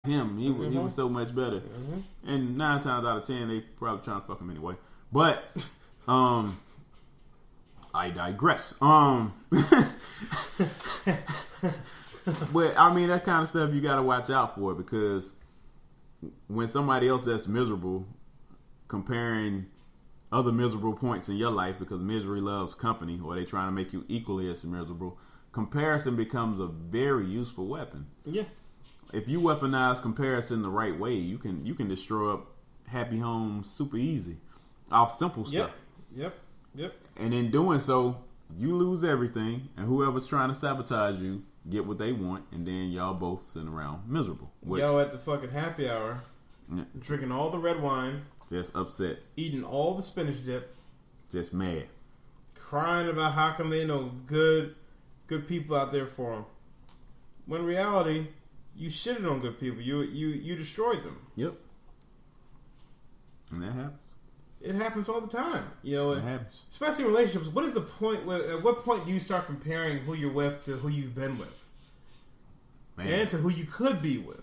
him. He was so much better. And 9 times out of 10, they probably trying to fuck him anyway. But I digress. But I mean, that kind of stuff you got to watch out for, because when somebody else that's miserable, comparing other miserable points in your life, because misery loves company, or they trying to make you equally as miserable, comparison becomes a very useful weapon. Yeah. If you weaponize comparison the right way, you can destroy up happy homes super easy off simple stuff. Yep. And in doing so, you lose everything, and whoever's trying to sabotage you get what they want, and then y'all both sitting around miserable. Y'all at the fucking happy hour, drinking all the red wine, just upset, eating all the spinach dip, just mad, crying about how come they know good people out there for them. When in reality, you shitted on good people. You destroyed them. Yep. And that happens. It happens all the time. You know, it happens. Especially in relationships. What is the point? At what point do you start comparing who you're with to who you've been with, and to who you could be with?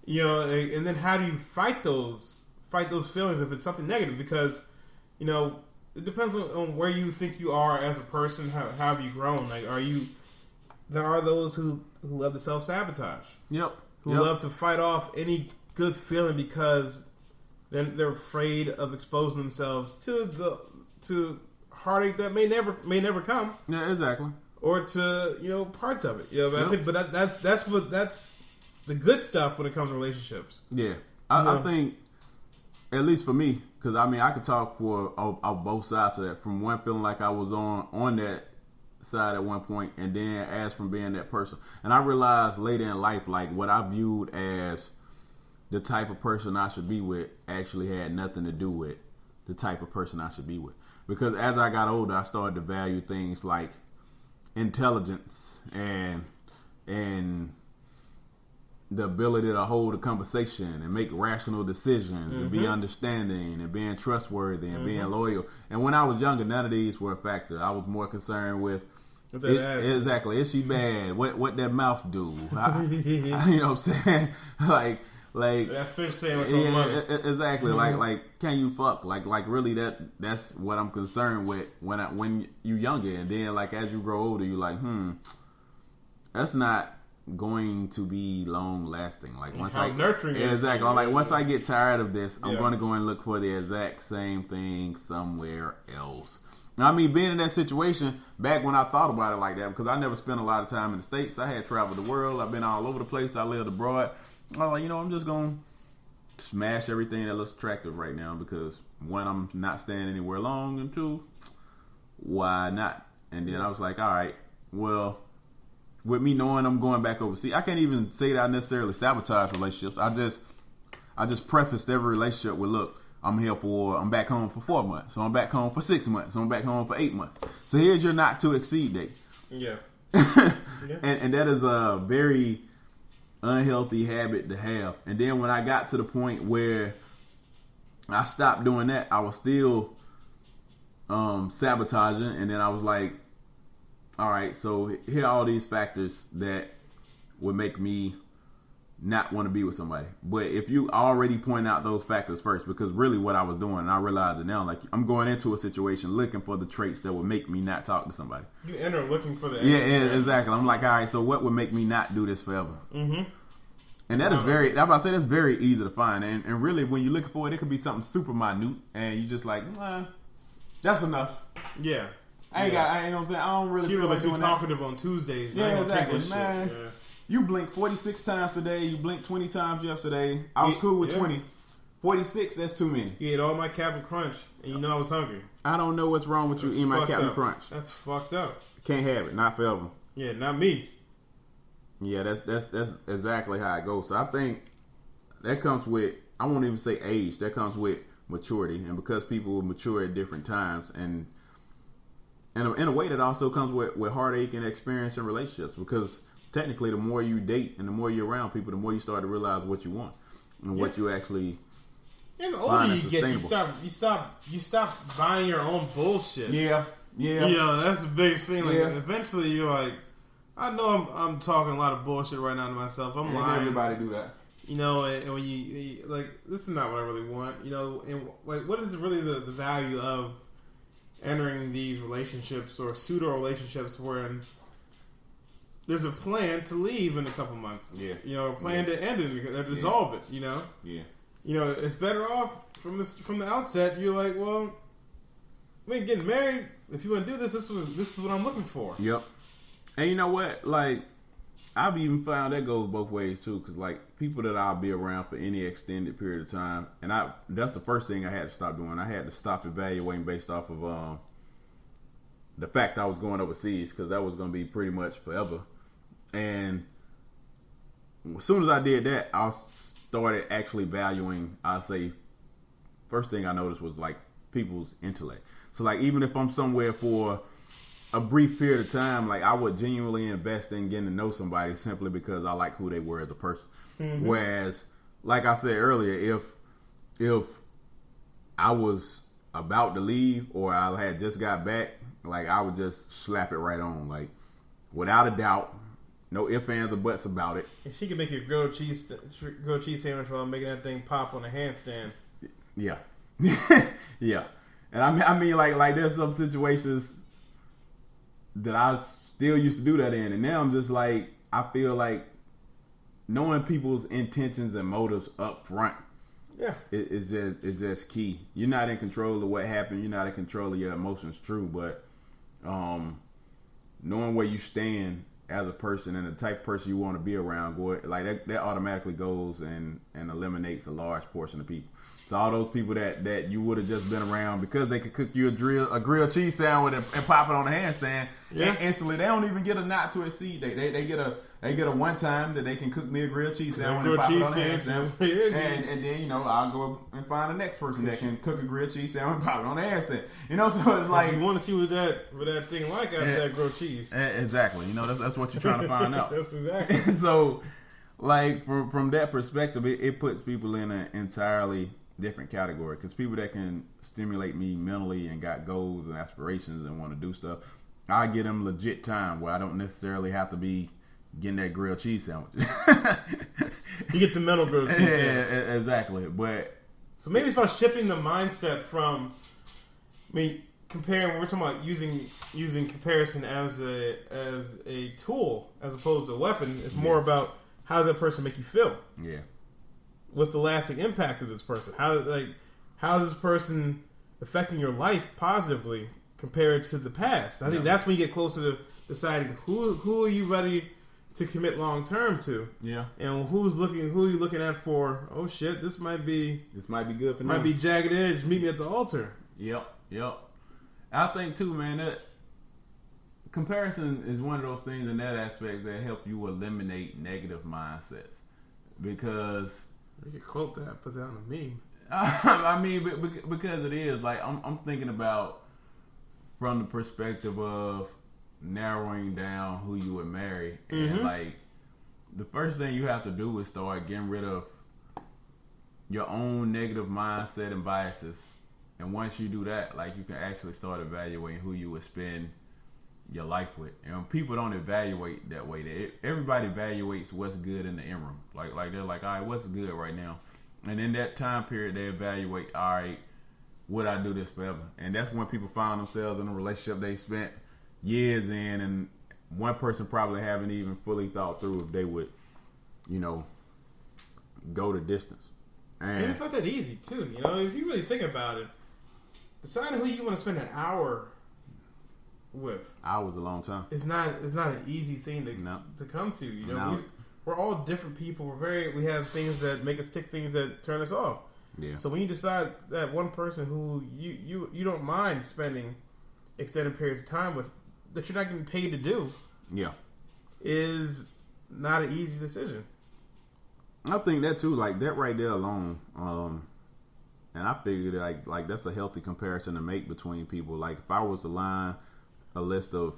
You know, and then how do you fight those feelings if it's something negative? Because, you know, it depends on where you think you are as a person. How have you grown? Like, there are those who love to self-sabotage. Yep. Who love to fight off any good feeling because they're afraid of exposing themselves to heartache that may never come. Yeah, exactly. Or to parts of it. I think, but that's the good stuff when it comes to relationships. Yeah, I think, at least for me, because I mean I could talk for both sides of that. From one feeling like I was on that side at one point, and then as from being that person, and I realized later in life, like what I viewed as the type of person I should be with actually had nothing to do with the type of person I should be with. Because as I got older, I started to value things like intelligence and the ability to hold a conversation and make rational decisions and be understanding and being trustworthy and being loyal. And when I was younger, none of these were a factor. I was more concerned with exactly, is she bad? What that mouth do? You know what I'm saying? Like that fish sandwich on money. Exactly. Like can you fuck? Like really that's what I'm concerned with when you younger, and then like as you grow older, you like that's not going to be long lasting. Like once nurturing exactly. Like once I get tired of this, I'm going to go and look for the exact same thing somewhere else. Now, I mean, being in that situation back when I thought about it like that, because I never spent a lot of time in the States. I had traveled the world. I've been all over the place. I lived abroad. I was like, I'm just going to smash everything that looks attractive right now, because one, I'm not staying anywhere long, and two, why not? And then I was like, all right, well, with me knowing I'm going back overseas, I can't even say that I necessarily sabotage relationships. I just prefaced every relationship with, look, I'm back home for 4 months, so I'm back home for 6 months, so I'm back home for 8 months. So here's your not to exceed date. Yeah. And that is a very unhealthy habit to have. And then when I got to the point where I stopped doing that, I was still sabotaging, and then I was like, all right, so here are all these factors that would make me not want to be with somebody. But if you already point out those factors first, because really what I was doing, and I realize it now, like I'm going into a situation looking for the traits that would make me not talk to somebody. You enter looking for the exactly. I'm like, all right, so what would make me not do this forever? Mm-hmm. And that is I'm about to say that's very easy to find. And really, when you're looking for it, it could be something super minute, and you just like, that's enough. Yeah. I ain't know what I'm saying. I don't really feel like too talkative on Tuesdays. Yeah, exactly, man. Yeah. You blinked 46 times today. You blinked 20 times yesterday. I was cool with 20. 46, that's too many. You ate all my Captain Crunch, and you know I was hungry. I don't know what's wrong with you eating my Captain Crunch. That's fucked up. Can't have it. Not forever. Yeah, not me. Yeah, that's exactly how it goes. So I think that comes with, I won't even say age. That comes with maturity. And because people mature at different times, and in a way that also comes with heartache and experience in relationships, because technically the more you date and the more you're around people, the more you start to realize what you want and what you actually and the older you get, you stop buying your own bullshit. Yeah, that's the biggest thing. Like eventually you're like, I know I'm talking a lot of bullshit right now to myself. I'm lying. Everybody do that. You know, and when you like, this is not what I really want. You know, and like, what is really the value of entering these relationships or pseudo relationships wherein there's a plan to leave in a couple months? Yeah. You know, a plan to end it, dissolve it. You know. Yeah. You know, it's better off from the outset. You're like, well, we ain't getting married. If you want to do this, this is what I'm looking for. Yep. And you know what? Like, I've even found that goes both ways too. Because like people that I'll be around for any extended period of time, and that's the first thing I had to stop doing. I had to stop evaluating based off of the fact I was going overseas, because that was going to be pretty much forever. And as soon as I did that, I started actually valuing. I say, first thing I noticed was like people's intellect. So like even if I'm somewhere for a brief period of time, like I would genuinely invest in getting to know somebody simply because I like who they were as a person. Mm-hmm. Whereas, like I said earlier, if I was about to leave or I had just got back, like I would just slap it right on, like without a doubt, no ifs, ands, or buts about it. And she could make you a grilled cheese sandwich while making that thing pop on a handstand. Yeah, yeah. And I mean, like there's some situations that I still used to do that in, and now I'm just like, I feel like knowing people's intentions and motives up front, it's just key. You're not in control of what happened. You're not in control of your emotions, true, but knowing where you stand as a person and the type of person you want to be around, like that automatically goes and eliminates a large portion of people. So all those people that you would have just been around because they could cook you a grilled cheese sandwich and pop it on a handstand, and instantly they don't even get a not to exceed. They get a one time that they can cook me a grilled cheese sandwich and pop it on a handstand, and then, you know, I'll go and find the next person that can cook a grilled cheese sandwich and pop it on a handstand. You know, so it's like you want to see what that thing like after that grilled cheese. Exactly. You know, that's what you're trying to find out. That's exactly. So, like from that perspective, it puts people in an entirely different category, because people that can stimulate me mentally and got goals and aspirations and want to do stuff, I get them legit time where I don't necessarily have to be getting that grilled cheese sandwich. You get the mental grilled cheese sandwich. Yeah, exactly. But so maybe it's about shifting the mindset from, I mean, comparing. We're talking about using comparison as a tool as opposed to a weapon. It's more about how does that person make you feel. Yeah. What's the lasting impact of this person? How is this person affecting your life positively compared to the past? I think that's when you get closer to deciding who are you ready to commit long term to. Yeah. And who are you looking at for, oh shit, this might be good for might be jagged edge, meet me at the altar. Yep. I think too, man, that comparison is one of those things in that aspect that help you eliminate negative mindsets, because you could quote that, put that on a meme. I mean, because it is like I'm thinking about from the perspective of narrowing down who you would marry, and like the first thing you have to do is start getting rid of your own negative mindset and biases. And once you do that, like you can actually start evaluating who you would spend your life with. And people don't evaluate that way. Everybody evaluates what's good in the interim. Like they're like, all right, what's good right now? And in that time period, they evaluate, all right, would I do this forever? And that's when people find themselves in a relationship they spent years in, and one person probably haven't even fully thought through if they would, you know, go the distance. And it's not that easy too. You know, if you really think about it, deciding who you want to spend an hour with. Hours a long time. It's not an easy thing to come to. You know, we're all different people. We have things that make us tick, things that turn us off. Yeah. So when you decide that one person who you don't mind spending extended periods of time with, that you're not getting paid to do, is not an easy decision. I think that too, like that right there alone, and I figured like that's a healthy comparison to make between people. Like if I was to line a list of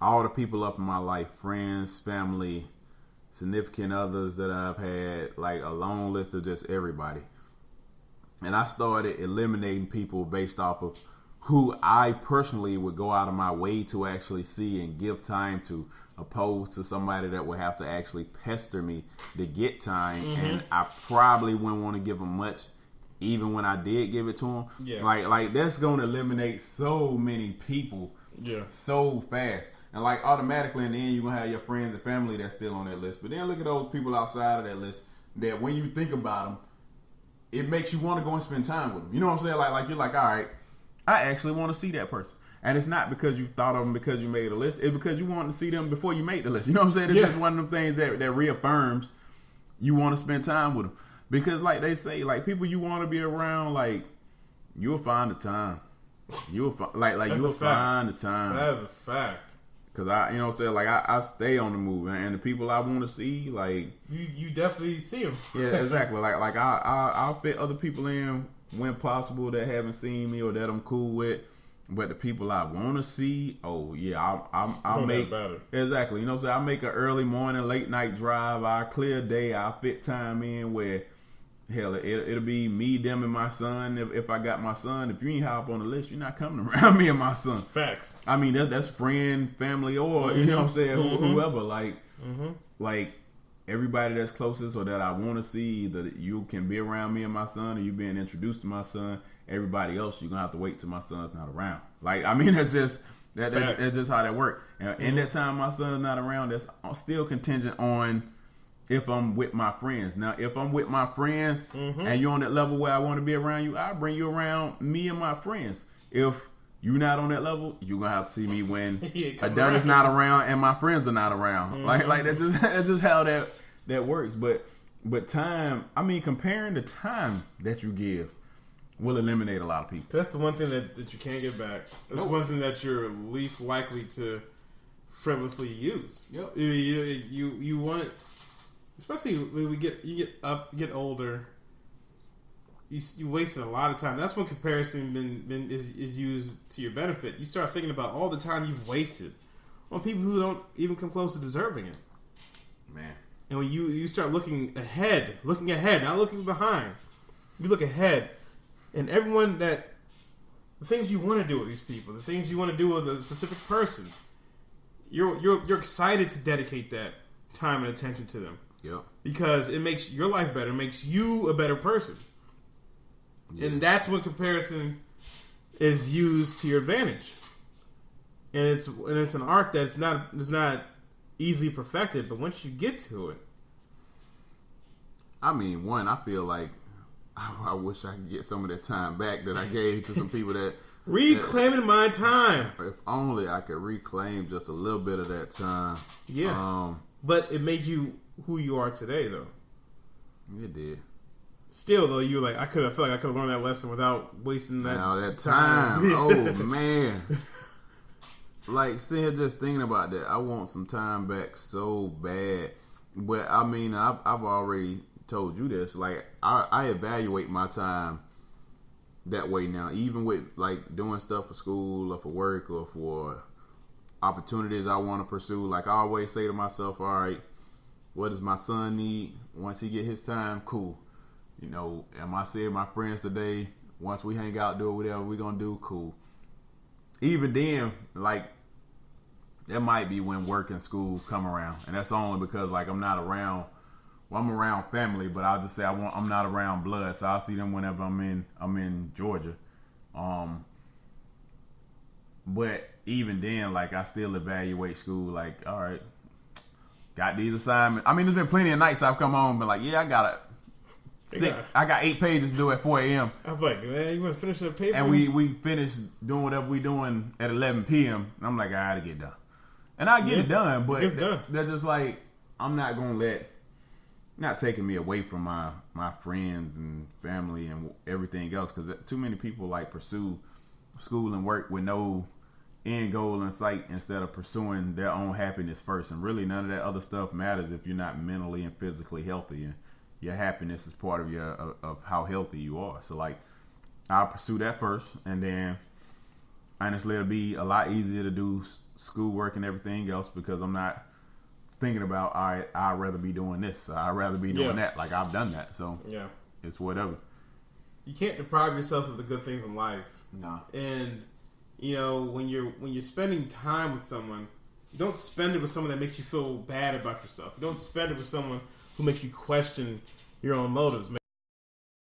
all the people up in my life, friends, family, significant others that I've had, like a long list of just everybody, and I started eliminating people based off of who I personally would go out of my way to actually see and give time to, opposed to somebody that would have to actually pester me to get time, and I probably wouldn't want to give them much, even when I did give it to them. Yeah. Like that's going to eliminate so many people so fast. And like automatically in the end, you're going to have your friends and family that's still on that list. But then look at those people outside of that list that when you think about them, it makes you want to go and spend time with them. You know what I'm saying? Like you're like, all right, I actually want to see that person. And it's not because you thought of them because you made a list. It's because you wanted to see them before you made the list. You know what I'm saying? It's just one of them things that reaffirms you want to spend time with them. Because like they say, like people you want to be around, like you'll find the time. You'll find the time. That is a fact. Cause you know what I'm saying, like I stay on the move, and the people I want to see, like you definitely see them. Yeah, exactly. Like I'll fit other people in when possible that haven't seen me or that I'm cool with. But the people I want to see, oh yeah, I'll make better. Exactly. You know what I'm saying? I make an early morning, late night drive. I clear day. I fit time in where. Hell, it'll be me, them, and my son. If I got my son, if you ain't hop on the list, you're not coming around me and my son. Facts. I mean, that's friend, family, or you know what I'm saying, whoever. Like everybody that's closest or that I want to see, that you can be around me and my son, or you being introduced to my son. Everybody else, you're gonna have to wait till my son's not around. Like, I mean, that's just that's just how that works. And in that time, my son's not around. That's still contingent on. If I'm with my friends. Now, if I'm with my friends and you're on that level where I want to be around you, I'll bring you around me and my friends. If you're not on that level, you're going to have to see me when Adonis not around and my friends are not around. Like that's just how that works. But time, I mean, comparing the time that you give will eliminate a lot of people. That's the one thing that you can't get back. That's one thing that you're least likely to frivolously use. Yep. You want... Especially when you get older, you wasted a lot of time. That's when comparison is used to your benefit. You start thinking about all the time you've wasted on people who don't even come close to deserving it. Man. And when you start looking ahead, not looking behind, you look ahead, and the things you want to do with these people, the things you want to do with a specific person, you're excited to dedicate that time and attention to them. Yep. Because it makes your life better, it makes you a better person. Yeah. And that's when comparison is used to your advantage. And it's an art that's not easily perfected, but once you get to it. I mean, I feel like I wish I could get some of that time back that I gave to some people that reclaiming my time. If only I could reclaim just a little bit of that time. Yeah. But it made you who you are today, though. It did. Still, though, you were like, I feel like I could have learned that lesson without wasting that time. Oh man. Like, sitting here just thinking about that, I want some time back so bad. But I mean, I've already told you this. Like, I evaluate my time that way now, even with like doing stuff for school or for work or for opportunities I want to pursue. Like, I always say to myself, all right, what does my son need? Once he get his time, cool. You know, am I seeing my friends today? Once we hang out, do whatever we gonna do, cool. Even then, like, that might be when work and school come around, and that's only because like I'm not around. Well, I'm around family, but I'll just say I'm not around blood, so I'll see them whenever I'm in Georgia. But even then, like, I still evaluate school. Like, all right, got these assignments. I mean, there's been plenty of nights I've come home and been like, yeah, I got 8 pages to do at 4 a.m. I'm like, man, you want to finish that paper? And we finished doing whatever we doing at 11 p.m. And I'm like, I gotta get done. And I get it done, but they're just like, I'm not gonna not taking me away from my friends and family and everything else, because too many people like pursue school and work with no end goal in sight instead of pursuing their own happiness first. And really, none of that other stuff matters if you're not mentally and physically healthy. And your happiness is part of how healthy you are. So, like, I'll pursue that first, and then honestly, it'll be a lot easier to do schoolwork and everything else because I'm not thinking about, all right, I'd rather be doing this, I'd rather be doing that. Like, I've done that, so it's whatever. You can't deprive yourself of the good things in life. Nah. And you know, when you're spending time with someone, You don't spend it with someone that makes you feel bad about yourself. You don't spend it with someone who makes you question your own motives.